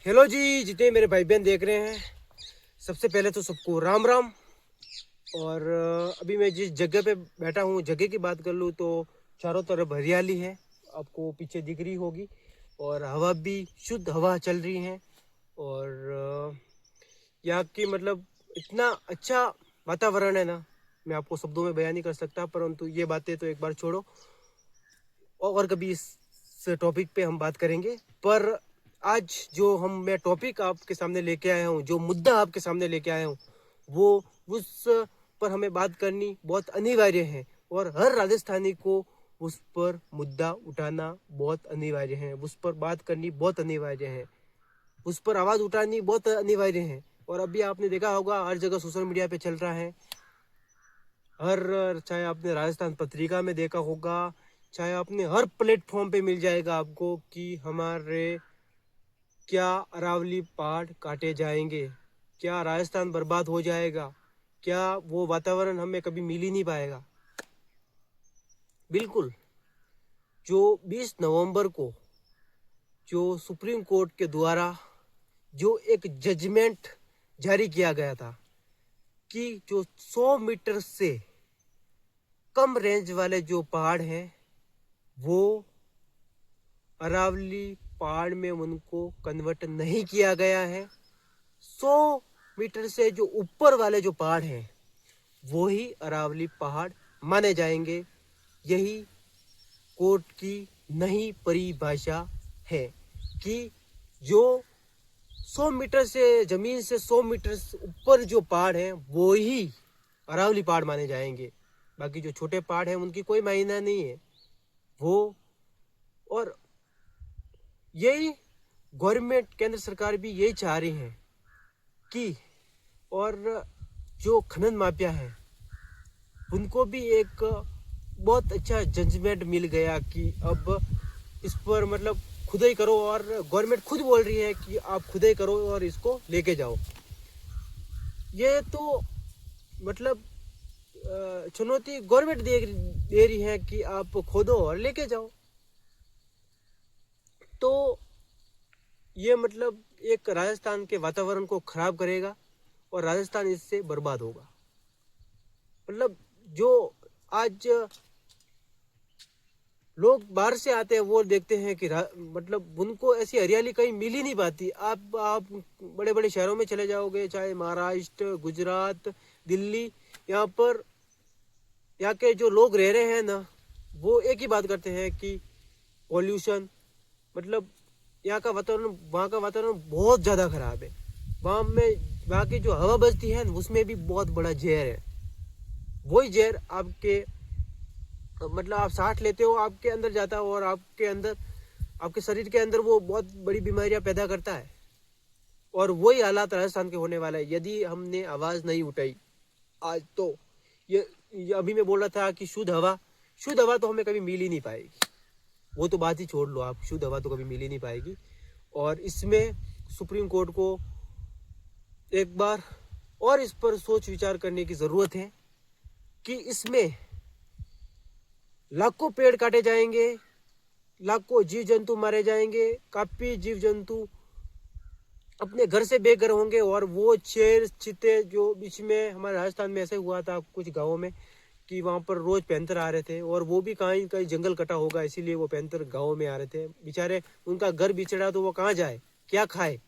Hello जी, जितने मेरे भाई बहन देख रहे हैं, सबसे पहले तो सबको राम राम। और अभी मैं जिस जगह पे बैठा हूँ, जगह की बात कर लूँ तो चारों तरफ हरियाली है, आपको पीछे दिख रही होगी। और हवा भी शुद्ध हवा चल रही है। और यहाँ की मतलब इतना अच्छा वातावरण है ना, मैं आपको शब्दों में बयान नहीं कर सकता। परंतु ये बातें तो एक बार छोड़ो, और कभी इस टॉपिक पे हम बात करेंगे। पर आज जो मैं टॉपिक आपके सामने लेके आया हूँ, जो मुद्दा आपके सामने लेके आया हूँ, वो उस पर हमें बात करनी बहुत अनिवार्य है। और हर राजस्थानी को उस पर मुद्दा उठाना बहुत अनिवार्य है, उस पर बात करनी बहुत अनिवार्य है, उस पर आवाज़ उठानी बहुत अनिवार्य है। और अभी आपने देखा होगा, हर जगह सोशल मीडिया पे चल रहा है। चाहे आपने राजस्थान पत्रिका में देखा होगा, चाहे आपने हर प्लेटफॉर्म पे मिल जाएगा आपको कि हमारे क्या अरावली पहाड़ काटे जाएंगे, क्या राजस्थान बर्बाद हो जाएगा, क्या वो वातावरण हमें कभी मिल ही नहीं पाएगा। बिल्कुल। जो 20 नवंबर को जो सुप्रीम कोर्ट के द्वारा जो एक जजमेंट जारी किया गया था कि जो 100 मीटर से कम रेंज वाले जो पहाड़ हैं, वो अरावली पहाड़ में उनको कन्वर्ट नहीं किया गया है। 100 मीटर से जो ऊपर वाले जो पहाड़ हैं, वो ही अरावली पहाड़ माने जाएंगे। यही कोर्ट की नई परिभाषा है कि जो 100 मीटर से जमीन से 100 मीटर ऊपर जो पहाड़ हैं, वो ही अरावली पहाड़ माने जाएंगे। बाकी जो छोटे पहाड़ हैं, उनकी कोई मायना नहीं है वो। और यही गवर्नमेंट, केंद्र सरकार भी यही चाह रही है कि, और जो खनन माफिया है, उनको भी एक बहुत अच्छा जजमेंट मिल गया कि अब इस पर मतलब खुदाई करो। और गवर्नमेंट खुद बोल रही है कि आप खुदाई करो और इसको लेके जाओ। ये तो मतलब चुनौती गवर्नमेंट दे रही है कि आप खोदो और लेके जाओ। तो ये मतलब एक राजस्थान के वातावरण को खराब करेगा और राजस्थान इससे बर्बाद होगा। मतलब जो आज लोग बाहर से आते हैं, वो देखते हैं कि मतलब उनको ऐसी हरियाली कहीं मिल ही नहीं पाती। आप बड़े बड़े शहरों में चले जाओगे, चाहे महाराष्ट्र, गुजरात, दिल्ली, यहाँ पर यहाँ के जो लोग रह रहे हैं ना, वो एक ही बात करते हैं कि पॉल्यूशन। मतलब यहाँ का वातावरण, वहाँ का वातावरण बहुत ज़्यादा खराब है। वहाँ की जो हवा बजती है उसमें भी बहुत बड़ा जहर है। वही जहर आपके मतलब आप सांस लेते हो, आपके अंदर जाता है और आपके अंदर, आपके शरीर के अंदर वो बहुत बड़ी बीमारियां पैदा करता है। और वही हालात राजस्थान के होने वाला है यदि हमने आवाज़ नहीं उठाई आज तो। ये अभी मैं बोल रहा था कि शुद्ध हवा तो हमें कभी मिल ही नहीं पाएगी। वो तो बात ही छोड़ लो आप, शुद्ध हवा तो कभी मिल ही नहीं पाएगी। और इसमें सुप्रीम कोर्ट को एक बार और इस पर सोच विचार करने की ज़रूरत है कि इसमें लाखों पेड़ काटे जाएंगे, लाखों जीव जंतु मारे जाएंगे, काफी जीव जंतु अपने घर से बेघर होंगे। और वो शेर चीते, जो बीच में हमारे राजस्थान में ऐसे हुआ था कुछ गाँवों में कि वहाँ पर रोज पैंतर आ रहे थे, और वो भी कहीं कहीं जंगल कटा होगा इसीलिए वो पैंतर गाँव में आ रहे थे। बेचारे, उनका घर बिछड़ा तो वो कहाँ जाए, क्या खाए।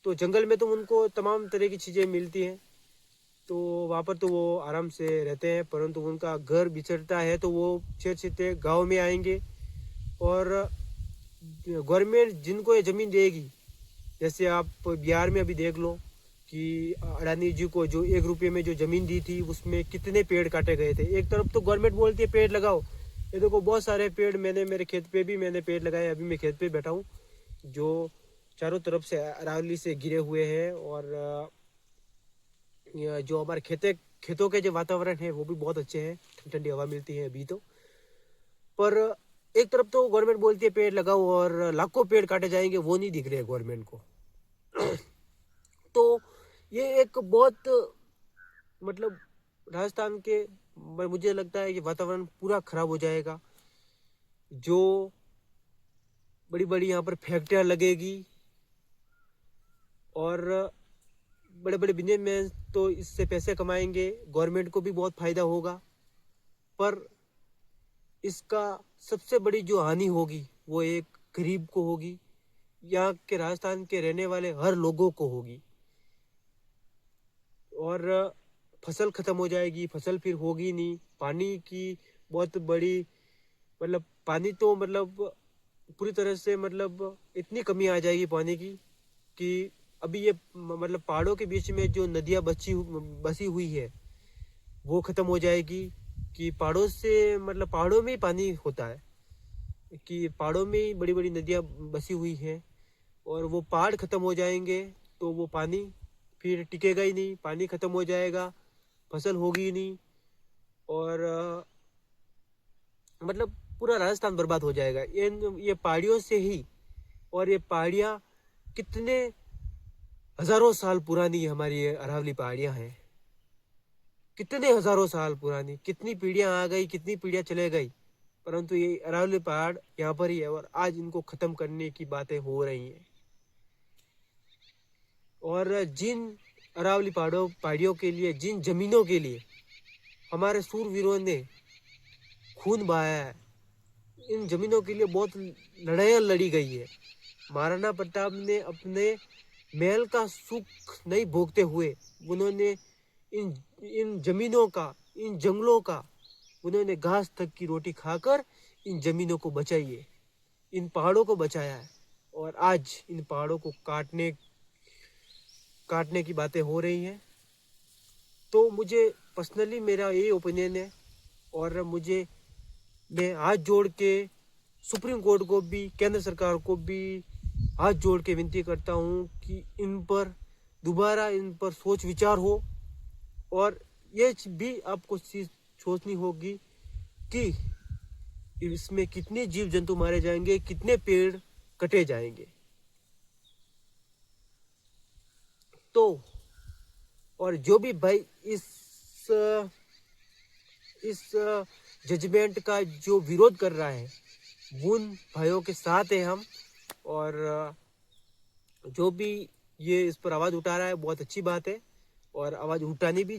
तो जंगल में तो उनको तमाम तरह की चीज़ें मिलती हैं, तो वहाँ पर तो वो आराम से रहते हैं। परंतु उनका घर बिछड़ता है तो वो शेर चीते गाँव में आएंगे। और गवर्नमेंट जिनको ये ज़मीन देगी, जैसे आप बिहार में अभी देख लो कि अडानी जी को जो 1 रुपये में जो ज़मीन दी थी, उसमें कितने पेड़ काटे गए थे। एक तरफ तो गवर्नमेंट बोलती है पेड़ लगाओ, ये देखो बहुत सारे पेड़, मैंने मेरे खेत पे भी मैंने पेड़ लगाए। अभी मैं खेत पे बैठा हूँ, जो चारों तरफ से अरावली से घिरे हुए हैं। और जो हमारे खेतों के जो वातावरण है वो भी बहुत अच्छे हैं, ठंडी हवा मिलती है अभी तो। पर एक तरफ तो गवर्नमेंट बोलती है पेड़ लगाओ और लाखों पेड़ काटे जाएंगे, वो नहीं दिख रहे हैं गवर्नमेंट को। तो ये एक बहुत मतलब राजस्थान के, मुझे लगता है कि वातावरण पूरा खराब हो जाएगा। जो बड़ी बड़ी यहाँ पर फैक्ट्रियाँ लगेगी, और बड़े बड़े बिजनेसमैन तो इससे पैसे कमाएंगे, गवर्नमेंट को भी बहुत फायदा होगा, पर इसका सबसे बड़ी जो हानि होगी वो एक गरीब को होगी, यहाँ के राजस्थान के रहने वाले हर लोगों को होगी। और फसल खत्म हो जाएगी, फसल फिर होगी नहीं, पानी की बहुत बड़ी मतलब पानी तो मतलब पूरी तरह से मतलब इतनी कमी आ जाएगी पानी की कि अभी ये मतलब पहाड़ों के बीच में जो नदियाँ बसी हुई है वो खत्म हो जाएगी। कि पहाड़ों से मतलब पहाड़ों में ही पानी होता है, कि पहाड़ों में ही बड़ी बड़ी नदियाँ बसी हुई हैं, और वो पहाड़ खत्म हो जाएंगे तो वो पानी फिर टिकेगा ही नहीं, पानी खत्म हो जाएगा, फसल होगी ही नहीं, और मतलब पूरा राजस्थान बर्बाद हो जाएगा। ये पहाड़ियों से ही, और ये पहाड़ियाँ कितने हजारों साल पुरानी हमारी ये अरावली पहाड़ियाँ हैं, कितने हजारों साल पुरानी, कितनी पीढ़ियां आ गई, कितनी पीढ़ियां चले गई, परंतु ये अरावली पहाड़ यहाँ पर ही है, और आज इनको खत्म करने की बातें हो रही हैं। और जिन अरावली पहाड़ियों के लिए, जिन जमीनों के लिए हमारे सूरवीरों ने खून बहाया है, इन जमीनों के लिए बहुत लड़ाइयाँ लड़ी गई है। महाराणा प्रताप ने अपने महल का सुख नहीं भोगते हुए उन्होंने इन इन जमीनों का, इन जंगलों का, उन्होंने घास तक की रोटी खाकर इन जमीनों को बचाई है, इन पहाड़ों को बचाया है। और आज इन पहाड़ों को काटने की बातें हो रही हैं। तो मुझे पर्सनली मेरा यही ओपिनियन है, और मैं हाथ जोड़ के सुप्रीम कोर्ट को भी, केंद्र सरकार को भी हाथ जोड़ के विनती करता हूँ कि इन पर सोच विचार हो, और ये भी आपको चीज सोचनी होगी कि इसमें कितने जीव जंतु मारे जाएंगे, कितने पेड़ कटे जाएंगे। तो और जो भी भाई इस जजमेंट का जो विरोध कर रहा है, उन भाइयों के साथ है हम। और जो भी ये इस पर आवाज उठा रहा है, बहुत अच्छी बात है, और आवाज उठानी भी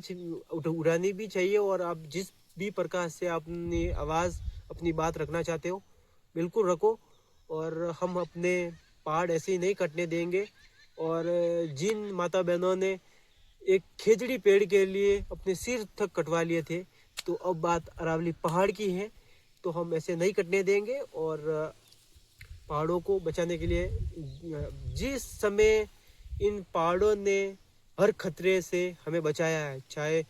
चाहिए। और आप जिस भी प्रकार से अपनी आवाज, अपनी बात रखना चाहते हो, बिल्कुल रखो, और हम अपने पहाड़ ऐसे ही नहीं कटने देंगे। और जिन माता बहनों ने एक खेजड़ी पेड़ के लिए अपने सिर तक कटवा लिए थे, तो अब बात अरावली पहाड़ की है, तो हम ऐसे नहीं कटने देंगे। और पहाड़ों को बचाने के लिए जिस समय इन पहाड़ों ने हर खतरे से हमें बचाया है, चाहे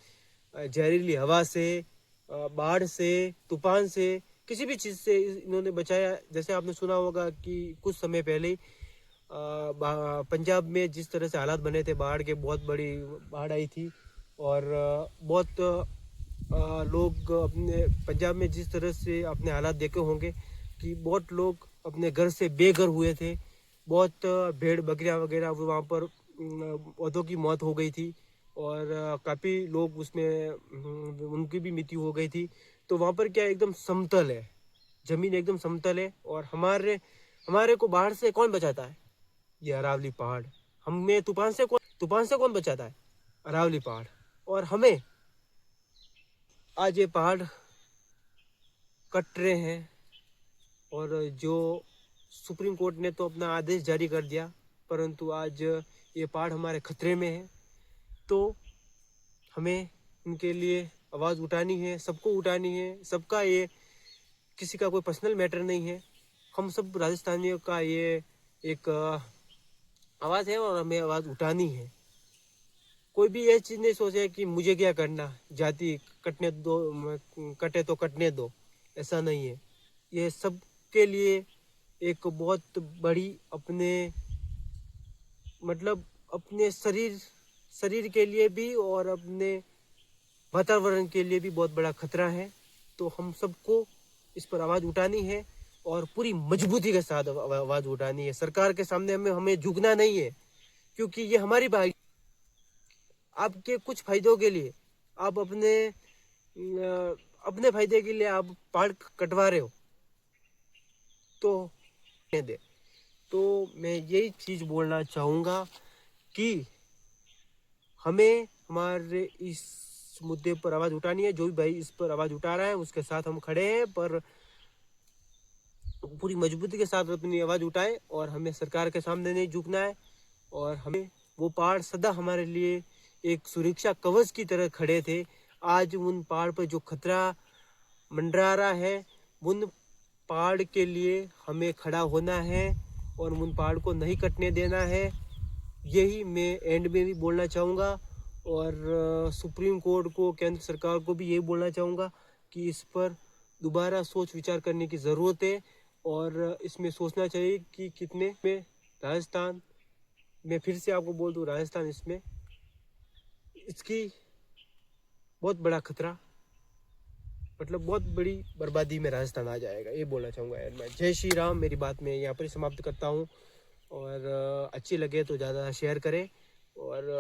जहरीली हवा से, बाढ़ से, तूफान से, किसी भी चीज़ से इन्होंने बचाया। जैसे आपने सुना होगा कि कुछ समय पहले ही पंजाब में जिस तरह से हालात बने थे, बाढ़ के, बहुत बड़ी बाढ़ आई थी, और बहुत लोग अपने पंजाब में जिस तरह से अपने हालात देखे होंगे कि बहुत लोग अपने घर से बेघर हुए थे, बहुत भेड़ बकरियां वगैरह वहाँ पर पौधों की मौत हो गई थी, और काफ़ी लोग उसमें उनकी भी मृत्यु हो गई थी। तो वहाँ पर क्या एकदम समतल है, जमीन एकदम समतल है, और हमारे हमारे को बाढ़ से कौन बचाता है? ये अरावली पहाड़। हमें तूफान से कौन बचाता है? अरावली पहाड़। और हमें आज ये पहाड़ कट रहे हैं, और जो सुप्रीम कोर्ट ने तो अपना आदेश जारी कर दिया, परंतु आज ये पहाड़ हमारे खतरे में है। तो हमें इनके लिए आवाज़ उठानी है, सबको उठानी है। सबका ये किसी का कोई पर्सनल मैटर नहीं है, हम सब राजस्थानियों का ये एक आवाज़ है, और हमें आवाज़ उठानी है। कोई भी ये चीज़ नहीं सोचे कि मुझे क्या करना, जाति कटने दो, कटे तो कटने दो, ऐसा नहीं है। ये सब के लिए एक बहुत बड़ी अपने मतलब अपने शरीर के लिए भी, और अपने वातावरण के लिए भी बहुत बड़ा खतरा है। तो हम सबको इस पर आवाज़ उठानी है, और पूरी मजबूती के साथ आवाज़ उठानी है। सरकार के सामने हमें झुकना नहीं है, क्योंकि ये हमारी भाई, आपके कुछ फायदों के लिए आप अपने फायदे के लिए आप पहाड़ कटवा रहे हो, तो दे। तो मैं यही चीज़ बोलना चाहूँगा कि हमें हमारे इस मुद्दे पर आवाज़ उठानी है। जो भी भाई इस पर आवाज़ उठा रहा है उसके साथ हम खड़े हैं, पर पूरी मजबूती के साथ अपनी आवाज़ उठाए और हमें सरकार के सामने नहीं झुकना है। और हमें वो पहाड़ सदा हमारे लिए एक सुरक्षा कवच की तरह खड़े थे। आज उन पहाड़ पर जो खतरा मंडरा रहा है, उन पहाड़ के लिए हमें खड़ा होना है और उन पहाड़ को नहीं कटने देना है। यही मैं एंड में भी बोलना चाहूँगा। और सुप्रीम कोर्ट को, केंद्र सरकार को भी यही बोलना चाहूँगा कि इस पर दोबारा सोच विचार करने की ज़रूरत है। और इसमें सोचना चाहिए कि कितने में राजस्थान, मैं फिर से आपको बोल दूँ, राजस्थान इसमें इसकी बहुत बड़ा खतरा, मतलब बहुत बड़ी बर्बादी में राजस्थान आ जाएगा, ये बोलना चाहूँगा यार मैं। जय श्री राम। मेरी बात मैं यहाँ पर समाप्त करता हूँ। और अच्छी लगे तो ज़्यादा शेयर करें। और